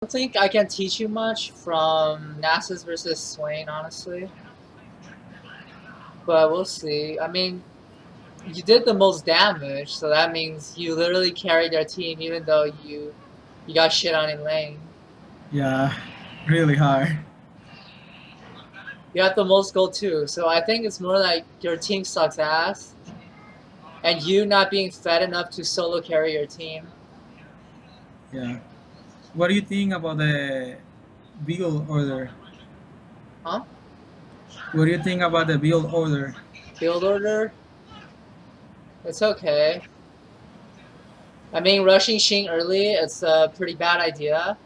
don't think I can teach you much from nasus versus swain, honestly. But we'll see. I mean, you did the most damage, so that means you literally carried your team, even though you got shit on in lane. Yeah, really hard. You got the most gold too, so I think it's more like your team sucks ass, and you not being fed enough to solo carry your team. Yeah. What do you think about the build order? Huh? What do you think about the build order? Build order? It's okay. I mean, rushing Xing early, it's a pretty bad idea,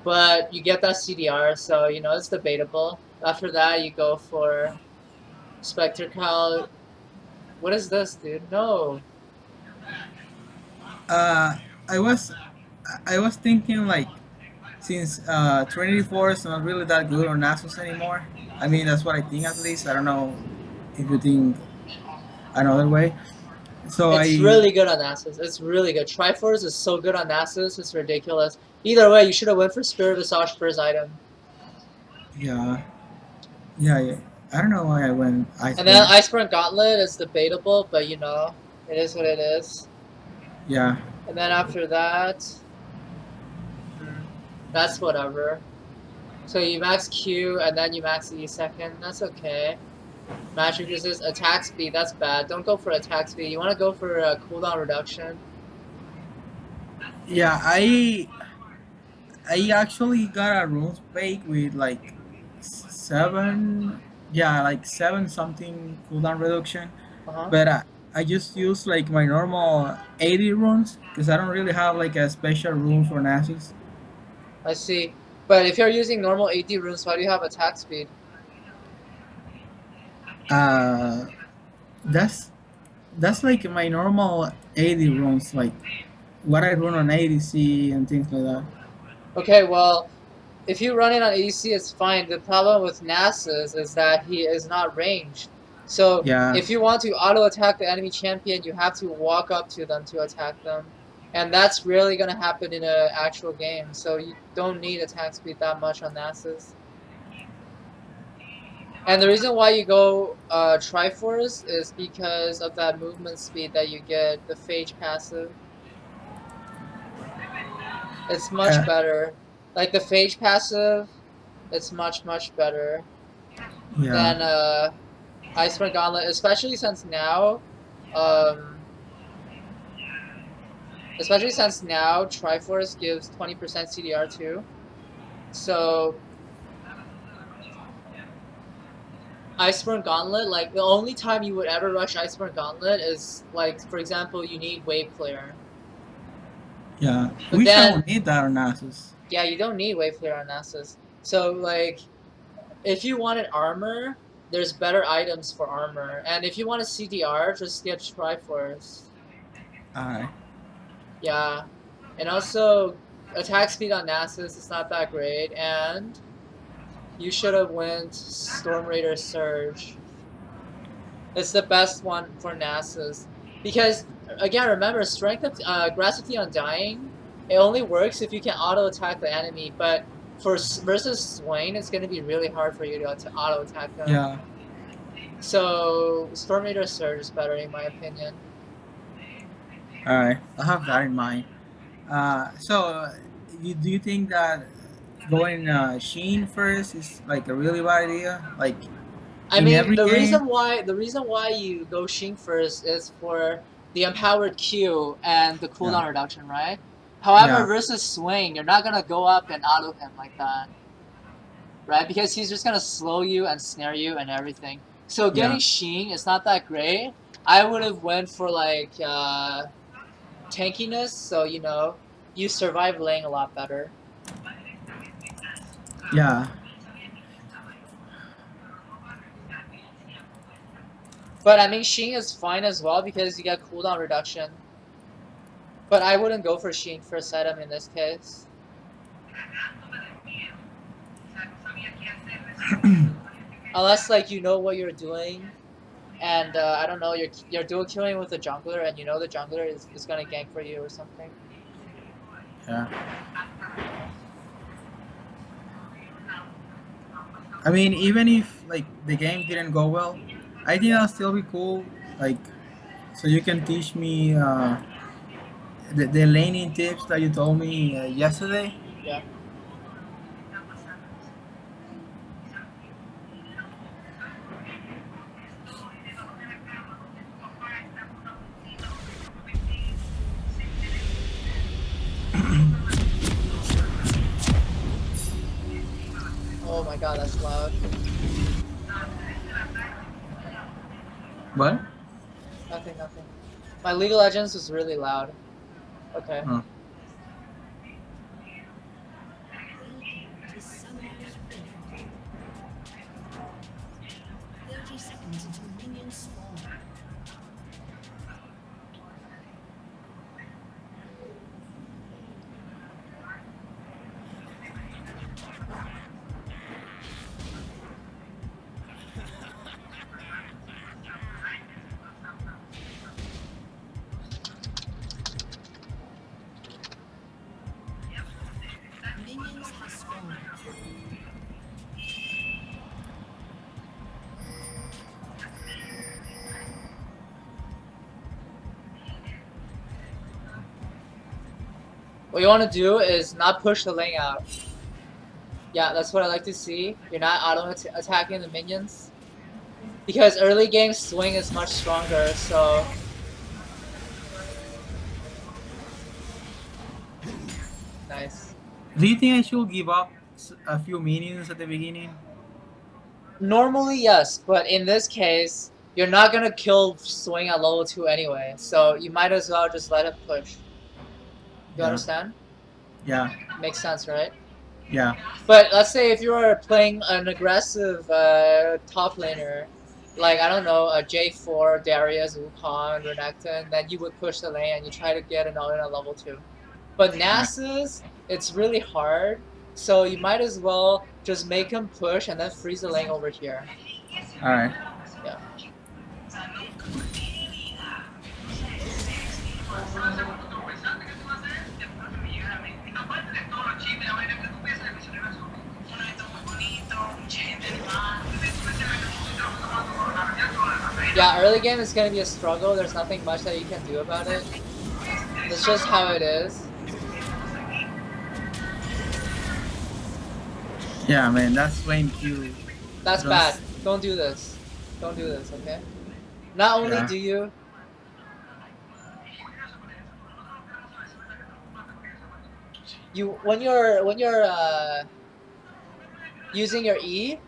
but you get that CDR, so you know it's debatable. After that, you go for Spectre Cal. What is this, dude? No. Uh, I was I was thinking like since Trinity Four is not really that good on Nasus anymore. I mean that's what I think at least. I don't know if you think another way. So It's I really good on Nasus. It's really good. Triforce is so good on Nasus, it's ridiculous. Either way, you should have went for Spirit Visage first item. yeah yeah. I don't know why I went And then Iceborne. Iceborne Gauntlet is debatable, but you know, it is what it is. Yeah And then after that, that's whatever. So you max Q and then you max E second. That's okay. Magic resist, attack speed. That's bad. Don't go for attack speed. You want to go for a cooldown reduction. yeah. I actually got a rune spike with like seven, yeah, like seven something cooldown reduction. Uh huh. But I just use like my normal 80 runes because I don't really have like a special rune for Nasus. I see. But if you're using normal 80 runes, why do you have attack speed? Uh, that's that's like my normal 80 runes, like what I run on ADC and things like that. Okay, well, if you run it on ADC, it's fine. The problem with Nasus is that he is not ranged. So Yeah, if you want to auto attack the enemy champion, you have to walk up to them to attack them. And that's rarely going to happen in an actual game. So you don't need attack speed that much on Nasus. And the reason why you go Triforce is because of that movement speed that you get, the Phage passive. It's much uh, better. Like the Phage passive, it's much, much better yeah, than Iceborne Gauntlet, um, especially since now Triforce gives 20% CDR too. So Iceborne Gauntlet, like the only time you would ever rush Iceborne Gauntlet is like, for example, you need Wave Clear. yeah. But We then, don't need that on Nasus. yeah, you don't need Wave Clear on Nasus. So like, if you wanted armor, there's better items for armor. And if you want a CDR, just get Triforce. Alright. Yeah. And also, attack speed on Nasus is not that great, and you should have went Storm Raider Surge. It's the best one for Nasus. Because, again, remember, Strength of Graspity Undying, it only works if you can auto-attack the enemy, but for versus Swain, it's going to be really hard for you to auto-attack them. Yeah. So, Storm Raider Surge is better, in my opinion. Alright. I have that in mind. So, do you think that going Sheen first is like a really bad idea? Like I in mean, every game? the reason why you go Xing first is for the empowered Q and the Yeah. cooldown reduction, right? However, Yeah. versus Swain, you're not gonna go up and auto him like that, right? Because he's just gonna slow you and snare you and everything. So getting Yeah. Xing is not that great. I would have went for like tankiness, so you know you survive laying a lot better. Yeah. But I mean, Xing is fine as well because you get cooldown reduction. But I wouldn't go for Xing first item in this case. Unless like you know what you're doing, and I don't know, you're dual killing with the jungler, and you know the jungler is gonna gank for you or something. Yeah. I mean, even if like the game didn't go well, I think Yeah, that'll still be cool. Like, so you can teach me the laning tips that you told me yesterday. yeah. Oh my god, that's loud. What? Nothing, nothing. My League of Legends was really loud. Okay. Oh. Welcome to Summoner's Rift. 30 seconds until minions spawn. Minions have spawned. What you want to do is not push the lane out. Yeah, that's what I like to see. You're not auto-attacking the minions. Because early game swing is much stronger, so... Nice. Do you think I should give up a few minions at the beginning? Normally, yes, but in this case, you're not gonna kill swing at level 2 anyway, so you might as well just let it push. You Yeah. understand? Yeah. Makes sense, right? Yeah. But let's say if you are playing an aggressive top laner, like, I don't know, a J4, Darius, Wukong, Renekton, then you would push the lane and you try to get an ult at level 2. But nasus, it's really hard, so you might as well just make him push and then freeze the lane over here. All right. Yeah. Yeah, early game is gonna be a struggle. There's nothing much that you can do about it. It's just how it is. Yeah, man, that's swain Q. That's bad. Just Don't do this. Don't do this, okay? Not only yeah. do you when you're using your E,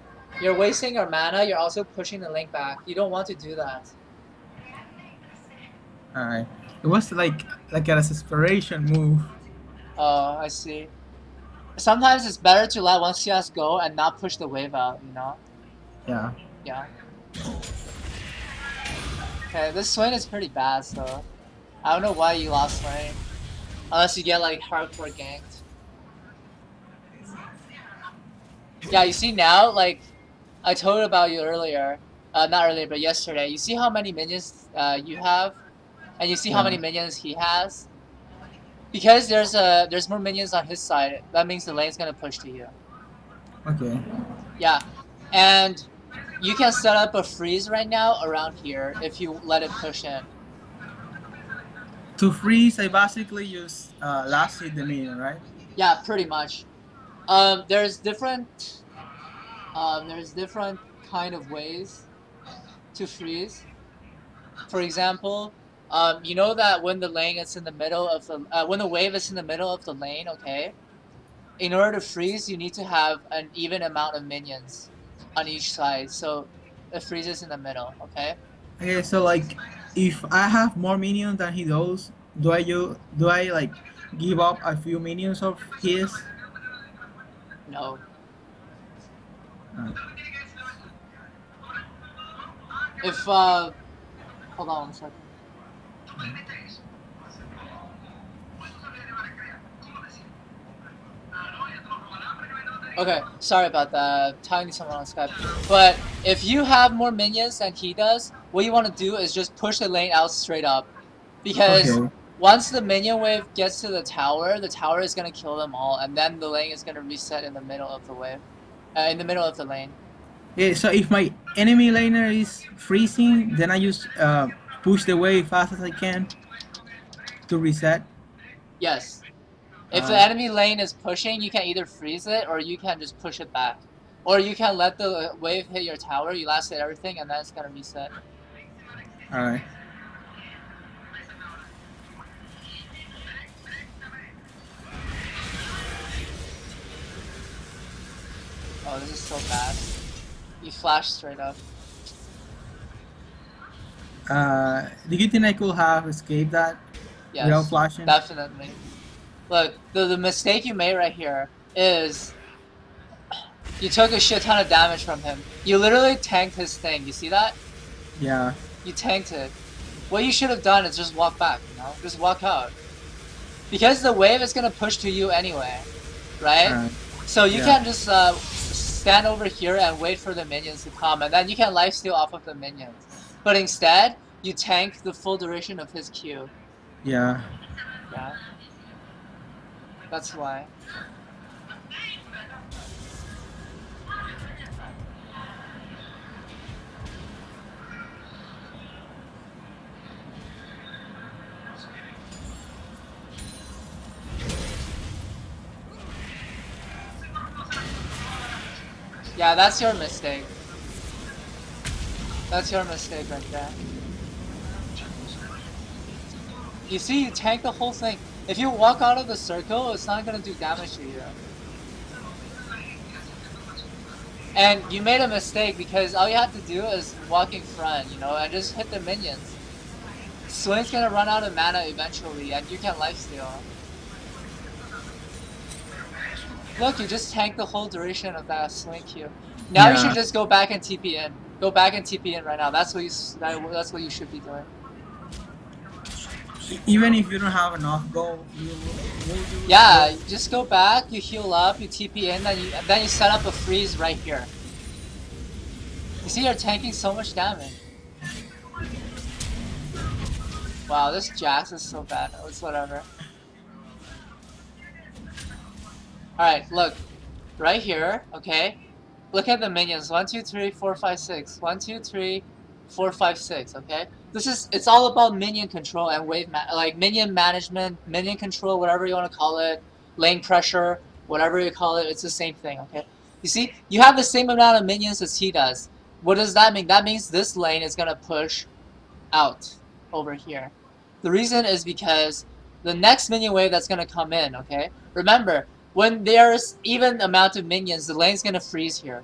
you're wasting your mana, you're also pushing the link back. You don't want to do that. All right. It was like a desperation move. Oh, I see. Sometimes it's better to let one CS go and not push the wave out, you know? Yeah. Yeah. Okay, this Swain is pretty bad, so I don't know why you lost Swain. Unless you get like hardcore ganked. Yeah, you see now, like I told about you earlier, not earlier, but yesterday. You see how many minions you have, and you see how many Yeah. minions he has. Because there's more minions on his side. That means the lane's gonna push to you. Okay. Yeah, and you can set up a freeze right now around here if you let it push in. To freeze, I basically use last hit the minion, right? Yeah, pretty much. There's different kind of ways to freeze. For example, you know that when the lane is in the middle of the when the wave is in the middle of the lane, okay. In order to freeze, you need to have an even amount of minions on each side, so it freezes in the middle. Okay. Okay, so like, if I have more minions than he does, do I like give up a few minions of his? No. Uh, If hold on one second. Okay, sorry about that. Talking to someone on Skype. But if you have more minions than he does, what you want to do is just push the lane out straight up. Because okay. once the minion wave gets to the tower is going to kill them all, and then the lane is going to reset in the middle of the wave. In the middle of the lane. Yeah, so if my enemy laner is freezing, then I just push the wave fast as I can to reset. Yes. If the Alright. enemy lane is pushing, you can either freeze it or you can just push it back. Or you can let the wave hit your tower, you last hit everything, and then it's gonna reset. Alright. Oh, this is so bad. You flash straight up. Do you think I could have escaped that without Yes, flashing? definitely. Look, the mistake you made right here is you took a shit ton of damage from him. You literally tanked his thing. You see that? Yeah. You tanked it. What you should have done is just walk back, you know? Just walk out. Because the wave is gonna push to you anyway, right? Alright. So you Yeah. can just stand over here and wait for the minions to come, and then you can lifesteal off of the minions. But instead, you tank the full duration of his Q. Yeah. Yeah. That's why. Yeah, that's your mistake. That's your mistake right there. You see, you tank the whole thing. If you walk out of the circle, it's not gonna do damage to you. And you made a mistake because all you have to do is walk in front, you know, and just hit the minions. Swain's gonna run out of mana eventually, and you can lifesteal. Look, you just tanked the whole duration of that Swain Q. Now you should Yeah. just go back and TP in. Go back and TP in right now. That's what you should be doing. Even if you don't have enough gold, you will do. Yeah, just go back, you heal up, you TP in, then you set up a freeze right here. You see, you're tanking so much damage. Wow, this Jax is so bad. It's whatever. Alright, look. Right here, okay? Look at the minions. 1, 2, 3, 4, 5, 6. 1, 2, 3, 4, 5, 6, okay? It's all about minion control and wave, like minion management, minion control, whatever you want to call it, lane pressure, whatever you call it, it's the same thing, okay? You see, you have the same amount of minions as he does. What does that mean? That means this lane is gonna push out over here. The reason is because the next minion wave that's gonna come in, okay? Remember, when there's even amount of minions, the lane's gonna freeze here.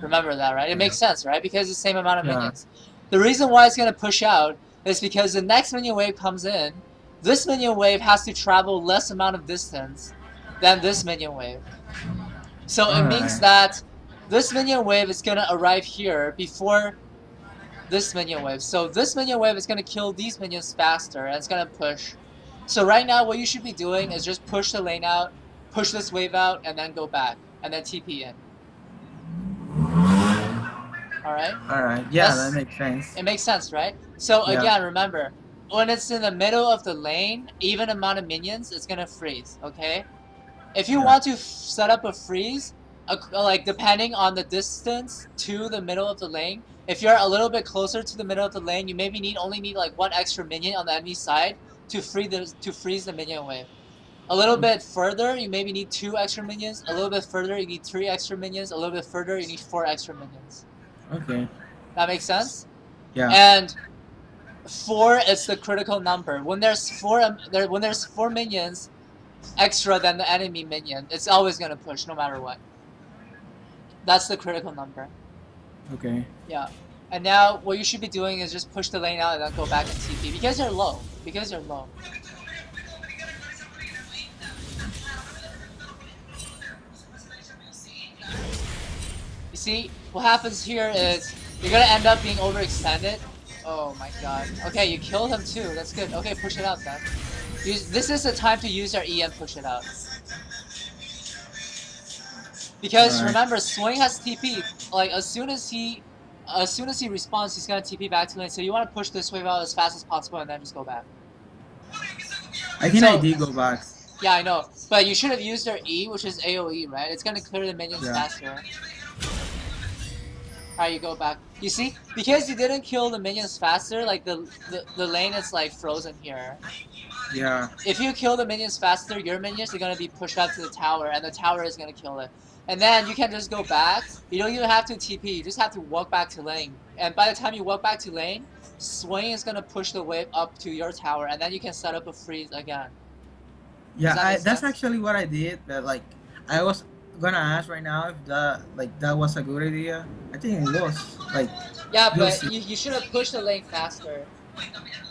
Remember that, right? It makes sense, right? Because it's the same amount of minions. The reason why it's gonna push out is because the next minion wave comes in. This minion wave has to travel less amount of distance than this minion wave. So it means that this minion wave is gonna arrive here before this minion wave. So this minion wave is gonna kill these minions faster, and it's gonna push. So right now, what you should be doing is just push the lane out, push this wave out, and then go back, and then TP in. Alright? Alright, yeah, that makes sense. It makes sense, right? So Yeah. again, remember, when it's in the middle of the lane, even amount of minions, it's gonna freeze, okay? If you Yeah. want to set up a freeze, like depending on the distance to the middle of the lane, if you're a little bit closer to the middle of the lane, you maybe only need like one extra minion on the enemy side to freeze the minion wave. A little bit further, you maybe need 2 extra minions. A little bit further, you need 3 extra minions. A little bit further, you need 4 extra minions. Okay. That makes sense? Yeah. And 4 is the critical number. When there's 4 minions extra than the enemy minion, it's always gonna push no matter what. That's the critical number. Okay. Yeah. And now what you should be doing is just push the lane out and then go back and TP because you're low. Because you're low. You see, what happens here is you're gonna end up being overextended. Oh my god. Okay, you killed him too. That's good. Okay, push it out then. This is the time to use our E and push it out. Because remember, Swain has TP. Like as soon as he responds, he's gonna TP back to lane. So you want to push this wave out as fast as possible and then just go back. I think I did go back. Yeah, I know. But you should have used their E, which is AoE, right? It's gonna clear the minions faster. Alright, you go back. You see, because you didn't kill the minions faster, like the lane is like frozen here. Yeah. If you kill the minions faster, your minions are gonna be pushed up to the tower, and the tower is gonna kill it. And then you can just go back. You don't even have to TP. You just have to walk back to lane. And by the time you walk back to lane, Swain is gonna push the wave up to your tower, and then you can set up a freeze again. Yeah, Does that make that's sense? actually what I did. But like, I was gonna ask right now if that was a good idea. I think it was. Like, Yeah, you'll but see. you should have pushed the lane faster.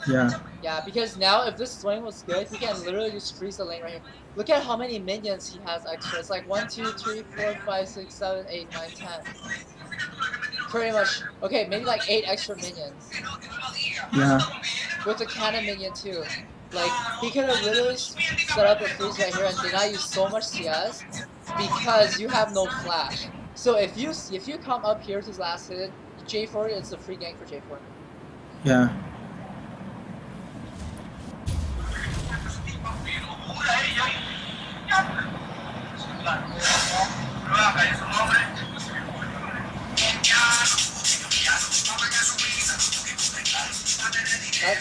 Yeah. Yeah, because now if this swing was good, he can literally just freeze the lane right here. Look at how many minions he has extra. It's like 1, 2, 3, 4, 5, 6, 7, 8, 9, 10. Pretty much. Okay, maybe like 8 extra minions. Yeah. With the cannon minion too. Like, he could have literally set up a freeze right here and deny you so much CS because you have no flash. So if you come up here to last hit, J4, it's a free gank for J4. Yeah.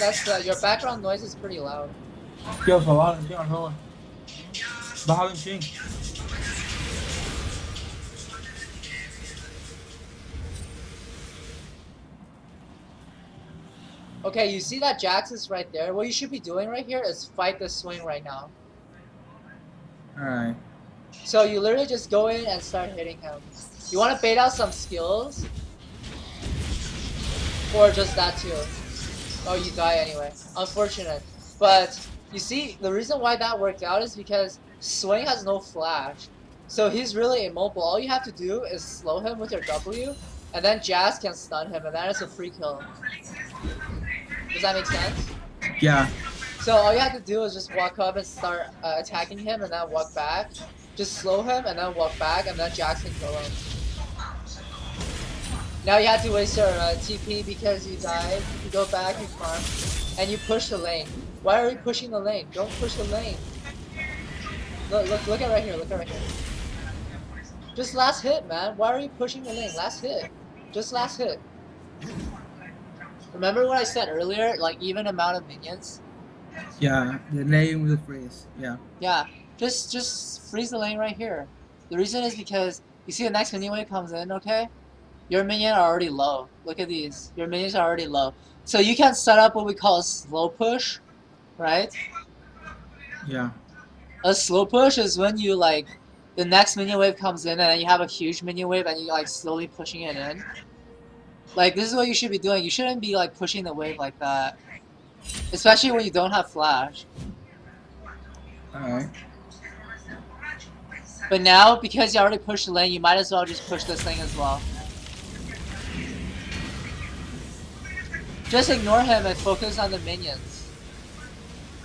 That's your background noise is pretty loud. Yo, Salah, entiendo, Salah. Bájalo en ching. Okay, you see that Jax is right there? What you should be doing right here is fight the swing right now. Alright. So you literally just go in and start hitting him. You want to bait out some skills? Or just that too? Oh, you die anyway. Unfortunate. But, you see, the reason why that worked out is because Swing has no flash. So he's really immobile. All you have to do is slow him with your W, and then Jazz can stun him, and that is a free kill. Does that make sense? Yeah. So all you have to do is just walk up and start attacking him, and then walk back. Just slow him, and then walk back, and then Jax can kill him. Now you have to waste your TP because you died. You go back, you farm, and you push the lane. Why are you pushing the lane? Don't push the lane. Look at right here. Look at right here. Just last hit, man. Why are you pushing the lane? Last hit. Just last hit. Remember what I said earlier? Like even amount of minions. Yeah. The lane with the freeze. Yeah. Yeah. Just freeze the lane right here. The reason is because you see the next minion wave comes in. Okay. Your minions are already low. Look at these. Your minions are already low. So you can set up what we call a slow push, right? Yeah. A slow push is when you like, the next minion wave comes in and then you have a huge minion wave and you like slowly pushing it in. Like this is what you should be doing. You shouldn't be like pushing the wave like that. Especially when you don't have flash. Alright. But now, because you already pushed the lane, you might as well just push this thing as well. Just ignore him and focus on the minions.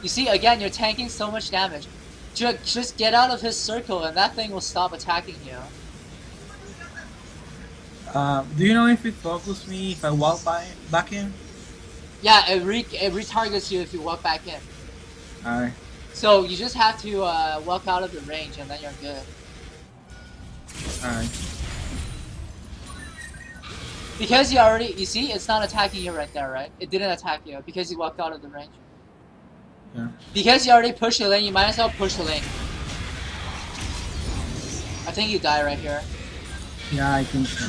You see, again, you're tanking so much damage. Just get out of his circle and that thing will stop attacking you. Do you know if it focused me if I walk back in? Yeah, it retargets you if you walk back in. Alright. So you just have to walk out of the range and then you're good. Alright. Because you see, it's not attacking you right there, right? It didn't attack you because you walked out of the range. Yeah. Because you already pushed the lane, you might as well push the lane. I think you die right here. Yeah, I think so.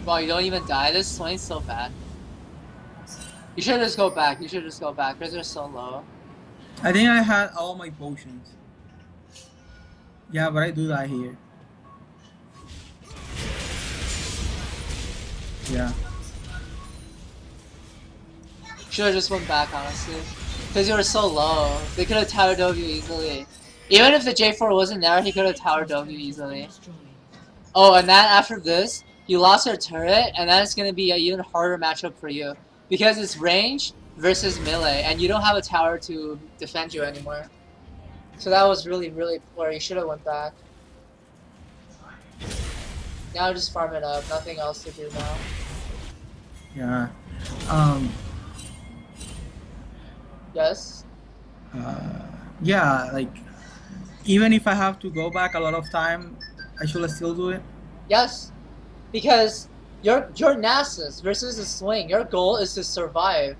Wow, you don't even die? This swing's so bad. You should just go back. You should just go back because they're so low. I think I had all my potions. Yeah, but I do die here. Yeah. Should have just went back, honestly. Because you were so low. They could have tower dove you easily. Even if the J4 wasn't there, he could have tower dove you easily. Oh, and then after this, you lost your turret, and then it's going to be an even harder matchup for you. Because it's range versus melee, and you don't have a tower to defend you anymore. So that was really, really poor. You should have went back. Now just farm it up. Nothing else to do now. Yeah. Yes. Yeah, like even if I have to go back a lot of time, I should still do it. Yes. Because your nasus versus the swing, your goal is to survive.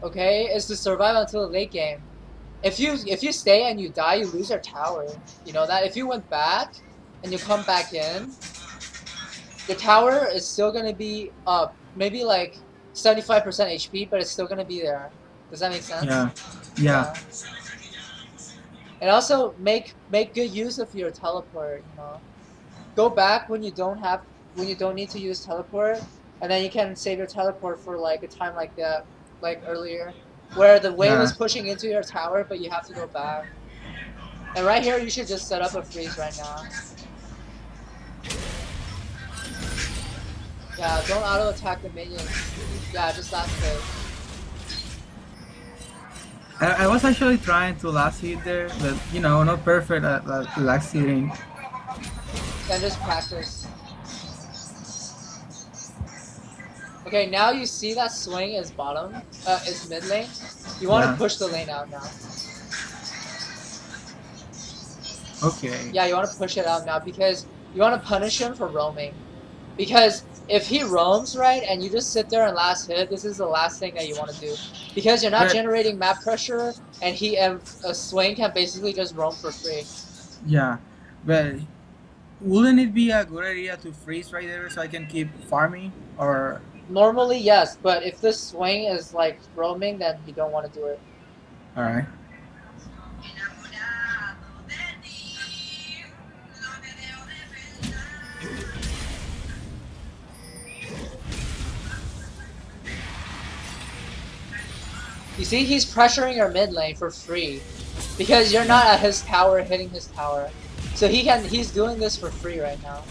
Okay? Is to survive until the late game. If you stay and you die, you lose your tower. You know that? If you went back and you come back in, the tower is still gonna be up. Maybe like 75% HP, but it's still gonna be there. Does that make sense? Yeah, yeah, Yeah. And also make good use of your teleport, you know. Go back when you don't need to use teleport, and then you can save your teleport for like a time like that, like earlier, where the wave yeah. is pushing into your tower, but you have to go back. And right here, you should just set up a freeze right now. Yeah, don't auto attack the minions. Yeah, just last hit. I was actually trying to last hit there, but you know, not perfect at last hitting. Then just practice. Okay, now you see that swing is bottom, is mid lane. You want to Yeah. push the lane out now. Okay. Yeah, you want to push it out now because you want to punish him for roaming. Because if he roams, right, and you just sit there and last hit, this is the last thing that you want to do. Because you're not But generating map pressure, and a swing can basically just roam for free. yeah, but wouldn't it be a good idea to freeze right there so I can keep farming? Or Normally, yes, but if the swing is like roaming, then you don't want to do it. all right. You see, he's pressuring your mid lane for free. Because you're not at his tower hitting his tower. So he's doing this for free right now.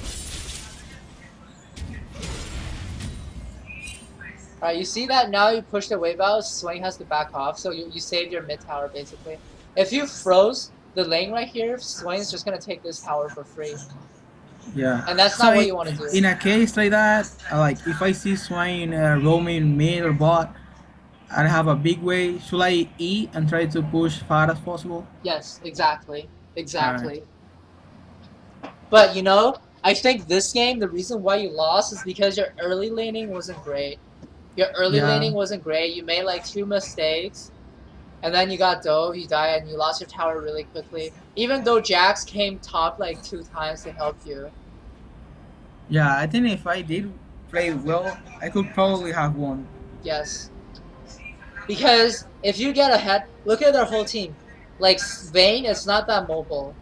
Alright, you see that now you push the wave out, swing has to back off, so you saved your mid tower basically. If you froze the lane right here, swing's just gonna take this tower for free. Yeah. And that's So not what you want to do. in a case like that, like if I see Swain roaming mid or bot, and have a big wave, should I E and try to push far as possible? Yes, exactly. Exactly. But you know, I think this game, the reason why you lost is because your early laning wasn't great. Your early Yeah. laning wasn't great. You made like 2 mistakes, and then you got dove, you died, and you lost your tower really quickly. Even though Jax came top like 2 times to help you. Yeah, I think if I did play well, I could probably have won. Yes. Because if you get ahead, look at their whole team. Like, Vayne is not that mobile.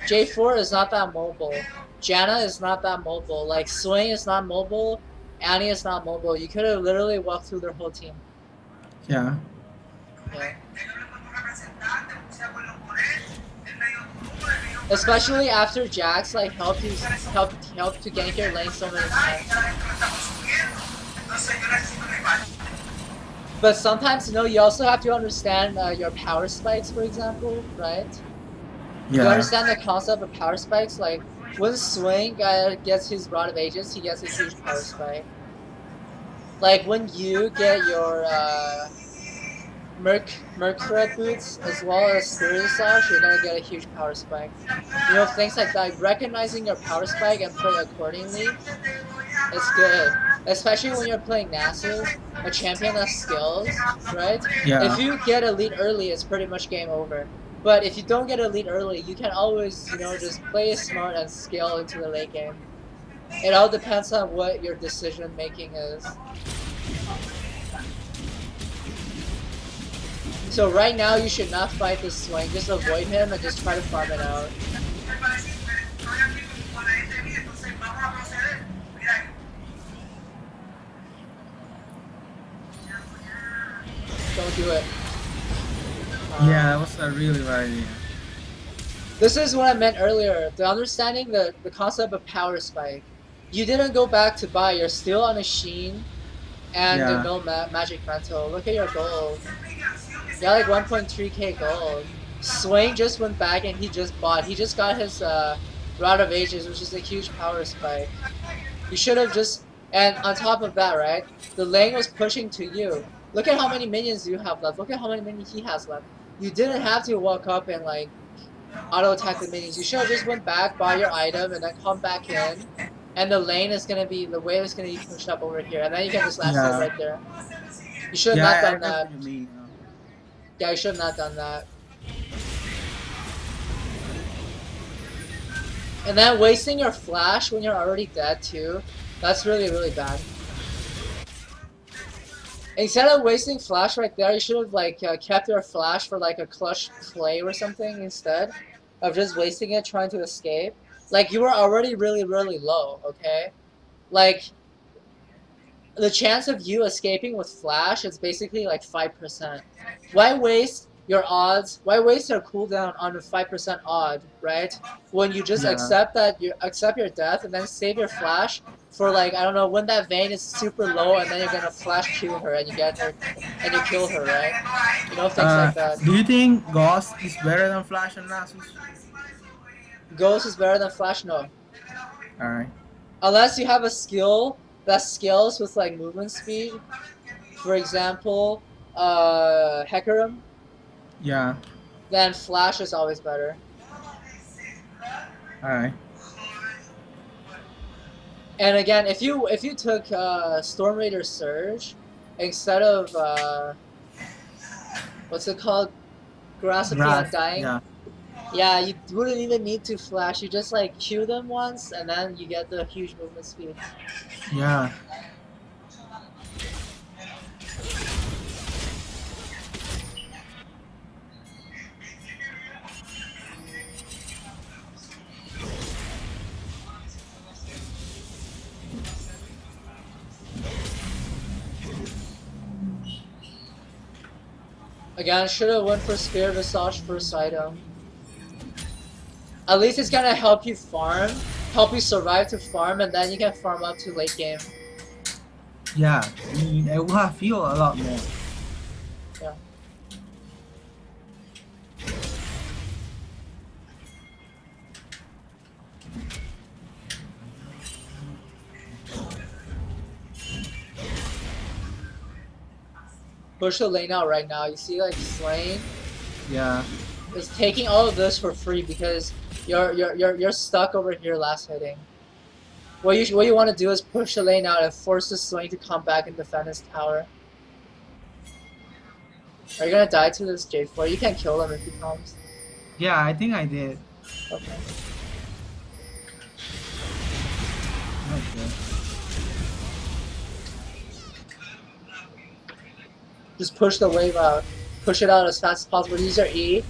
J4 is not that mobile. Janna is not that mobile. Like, Swain is not mobile. Annie is not mobile. You could have literally walked through their whole team. Yeah. Yeah. Especially after Jax like helped to gank your lane so many times. But sometimes, you know, you also have to understand your power spikes, for example, right? You Yeah. understand the concept of power spikes? Like, when Swing gets his Rod of Ages, he gets a huge power spike. Like, when you get your Merc Thread boots, as well as Spirit Slash, you're gonna get a huge power spike. You know, things like that. Recognizing your power spike and play accordingly, it's good. Especially when you're playing nasus, a champion that skills, right? Yeah. If you get a lead early, it's pretty much game over. But if you don't get a lead early, you can always, you know, just play smart and scale into the late game. It all depends on what your decision making is. So right now, you should not fight this swing. Just avoid him and just try to farm it out. Don't do it. Yeah, that was a really bad idea. This is what I meant earlier. The understanding the concept of power spike. You didn't go back to buy. You're still on a Sheen, and Yeah. no magic rental. Look at your gold. You got like 1.3k gold. Swain just went back and he just bought. He just got his Rod of Ages, which is a huge power spike. You should have just. And on top of that, right? The lane was pushing to you. Look at how many minions you have left. Look at how many minions he has left. You didn't have to walk up and like auto attack the minions. You should have just went back, buy your item, and then come back in. And the lane is gonna be the wave is gonna be pushed up over here, and then you can just last hit Yeah. right there. You should have Yeah, not I done get that. what you mean. Yeah, you should have not done that. And then wasting your flash when you're already dead too. That's really, really bad. Instead of wasting flash right there, you should have like kept your flash for like a clutch play or something instead of just wasting it trying to escape. Like you were already really, really low, okay? Like the chance of you escaping with flash is basically like 5%. Why waste your odds? Why waste your cooldown on a 5% odd, right? When you just Yeah. accept your death and then save your flash for like I don't know when that vein is super low and then you're gonna flash Q her and you get her and you kill her, right? You know things like that. Do you think Ghost is better than Flash and Nasus? Ghost is better than flash, no. Alright. Unless you have a skill that scales with like movement speed. For example, Hecarim, Yeah. then Flash is always better. Alright. And again, if you took Storm Raider Surge instead of what's it called, Grasp of Undying, Yeah. yeah, you wouldn't even need to flash. You just like Q them once, and then you get the huge movement speed. Yeah. Again, should have went for Spirit Visage first item. At least it's gonna help you farm, help you survive to farm, and then you can farm up to late game. Yeah. I mean, it will have feel a lot more. Yeah. Push the lane out right now. You see, like Swain Yeah. is taking all of this for free because you're stuck over here last hitting. What you want to do is push the lane out and force the Swain to come back and defend his tower. Are you gonna die to this J4? You can kill him if he comes. Yeah, I think I did. Okay. Okay. Just push the wave out. Push it out as fast as possible. Use your E.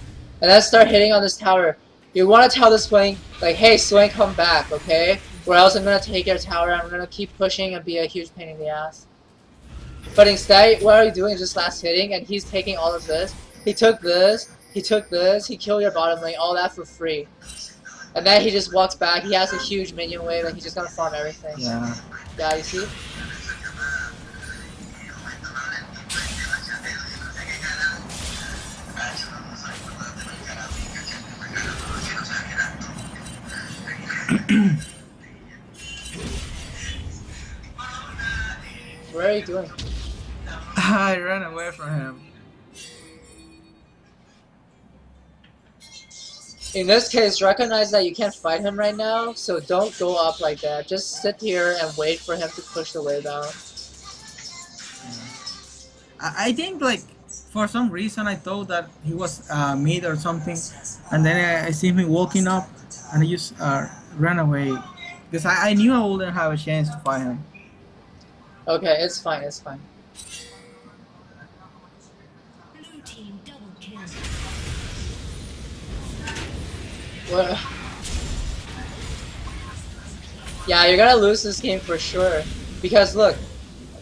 And then start hitting on this tower. You want to tell the Swain, like, hey, Swain, come back, okay? Or else I'm going to take your tower and I'm going to keep pushing and be a huge pain in the ass. But instead, what are you doing? Just last hitting, and he's taking all of this. He took this, he took this, he killed your bottom lane, all that for free. And then he just walks back, he has a huge minion wave, and he's just going to farm everything. Yeah. Yeah, you see? What are you doing? I ran away from him. In this case, recognize that you can't fight him right now, so don't go up like that. Just sit here and wait for him to push the wave out. I think like for some reason I thought that he was mid or something, and then I see him walking up, and I just ran away because I knew I wouldn't have a chance to fight him. Okay, it's fine, it's fine. Blue team double kill. What? Yeah, you're gonna lose this game for sure. Because look,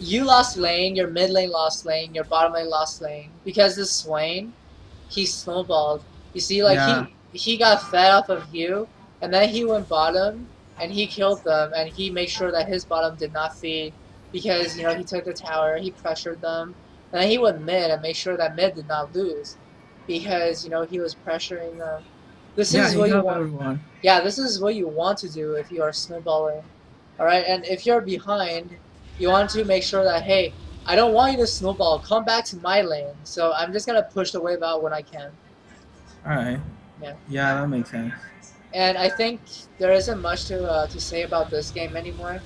you lost lane, your mid lane lost lane, your bottom lane lost lane. Because this Swain, he snowballed. You see, like Yeah. he got fed off of you, and then he went bottom, and he killed them, and he made sure that his bottom did not feed. Because, you know, he took the tower, he pressured them, and then he went mid and made sure that mid did not lose. Because, you know, he was pressuring them. This Yeah, is he what you helped want. everyone. Yeah, this is what you want to do if you are snowballing. Alright, and if you're behind, you want to make sure that, hey, I don't want you to snowball. Come back to my lane. So I'm just gonna push the wave out when I can. All right. Yeah. Yeah, that makes sense. And I think there isn't much to say about this game anymore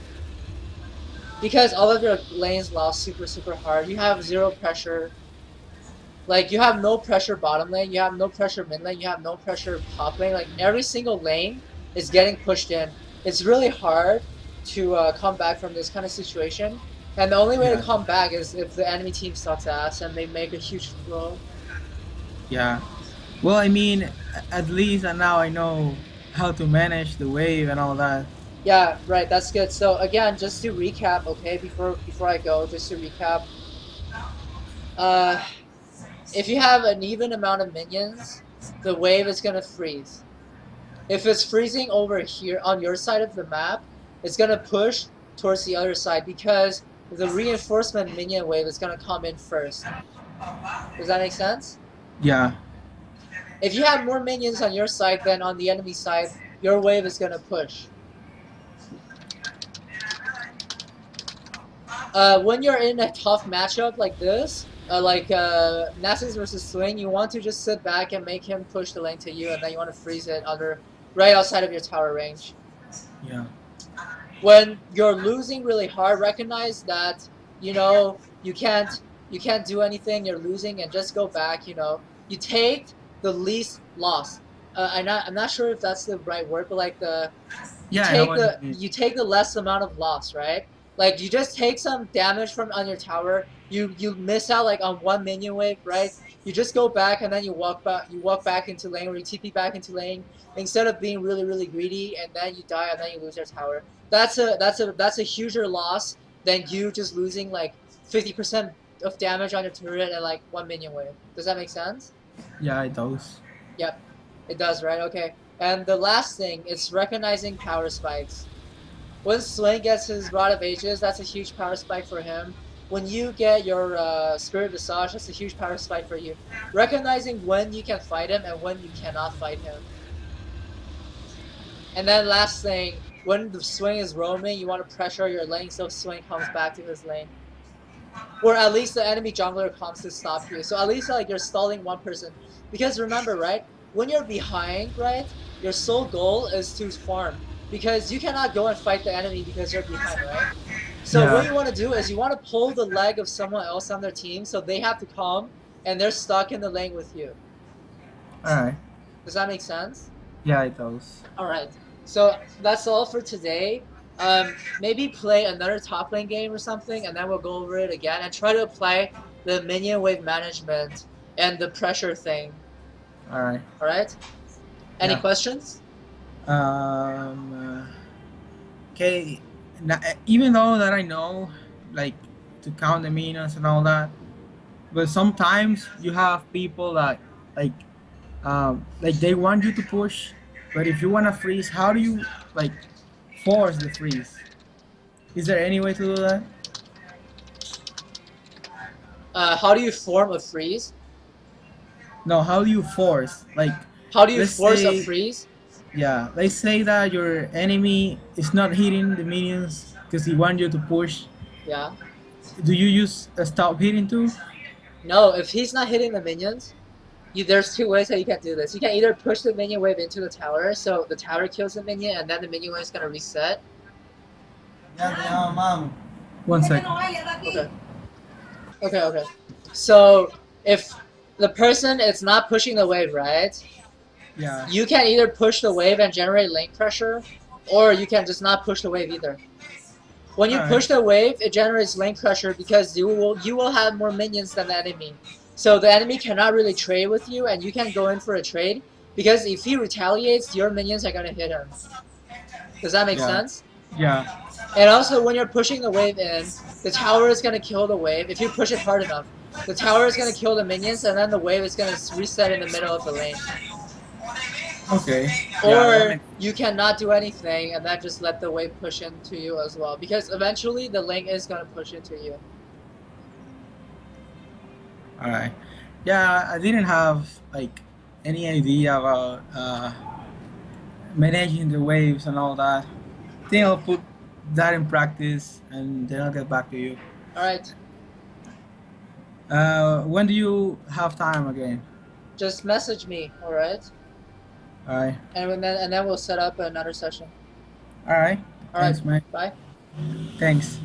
because all of your lanes lost super hard. You have zero pressure. Like you have no pressure bottom lane, you have no pressure mid lane, you have no pressure top lane. Like every single lane is getting pushed in. It's really hard to come back from this kind of situation. And the only way to Yeah. come back is if the enemy team sucks ass and they make a huge throw. Yeah. Well, I mean, at least now I know how to manage the wave and all that. Yeah, right. That's good. So again, just to recap, okay, before I go, just to recap. Uh, if you have an even amount of minions, the wave is gonna freeze. If it's freezing over here on your side of the map, it's gonna push towards the other side because the reinforcement minion wave is gonna come in first. Does that make sense? Yeah. If you have more minions on your side than on the enemy side, your wave is gonna push. When you're in a tough matchup like this, nasus versus Swain, you want to just sit back and make him push the lane to you, and then you want to freeze it right outside of your tower range. Yeah. When you're losing really hard, recognize that you can't do anything. You're losing, and just go back. You take the least loss. I'm not sure if that's the right word, but like you Yeah, I know take what you the mean. you take the less amount of loss, right? Like you just take some damage from on your tower. You miss out like on one minion wave, right? You just go back and then you walk back. You walk back into lane, or you TP back into lane instead of being really greedy, and then you die and then you lose your tower. That's a huger loss than you just losing like 50% of damage on your turret and like one minion wave. Does that make sense? Yeah, it does. Yep, it does, right? Okay. And the last thing is recognizing power spikes. When Swain gets his Rod of Ages, that's a huge power spike for him. When you get your Spirit Visage, that's a huge power spike for you. Recognizing when you can fight him and when you cannot fight him. And then last thing, when the Swain is roaming, you want to pressure your lane so Swain comes back to his lane. Or at least the enemy jungler comes to stop you. So at least like you're stalling one person. Because remember, right? When you're behind, right? Your sole goal is to farm. Because you cannot go and fight the enemy because you're behind, right? So what you Yeah. want to do is you want to pull the leg of someone else on their team so they have to come and they're stuck in the lane with you. All right. Does that make sense? Yeah, it does. All right. So that's all for today. Maybe play another top lane game or something, and then we'll go over it again and try to apply the minion wave management and the pressure thing. All right. All right. Any Yeah. questions? Okay. Even though that I know, like, to count the minions and all that, but sometimes you have people that, like they want you to push, but if you want to freeze, how do you like force the freeze? Is there any way to do that? How do you form a freeze? No. How do you force? Like, How do you let's force a say, freeze? yeah, let's say that your enemy is not hitting the minions because he wants you to push. Yeah. Do you use a stop hitting too? No, if he's not hitting the minions, there's two ways that you can do this. You can either push the minion wave into the tower, so the tower kills the minion, and then the minion wave is gonna reset. One second. Okay. Okay. So if the person is not pushing the wave, right? Yeah. You can either push the wave and generate lane pressure, or you can just not push the wave either. When you push the wave, it generates lane pressure because you will have more minions than the enemy. So the enemy cannot really trade with you, and you can go in for a trade because if he retaliates, your minions are gonna hit him. Does that make Yeah. sense? Yeah. And also, when you're pushing the wave in, the tower is gonna kill the wave if you push it hard enough. The tower is gonna kill the minions, and then the wave is gonna reset in the middle of the lane. Okay. Or you cannot do anything and then just let the wave push into you as well, because eventually the lane is gonna push into you. All right. Yeah, I didn't have like any idea about managing the waves and all that. I think I'll put that in practice and then I'll get back to you. All right. When do you have time again? Just message me, all right? All right. And then we'll set up another session. All right. All right, Thanks, man. bye. Thanks.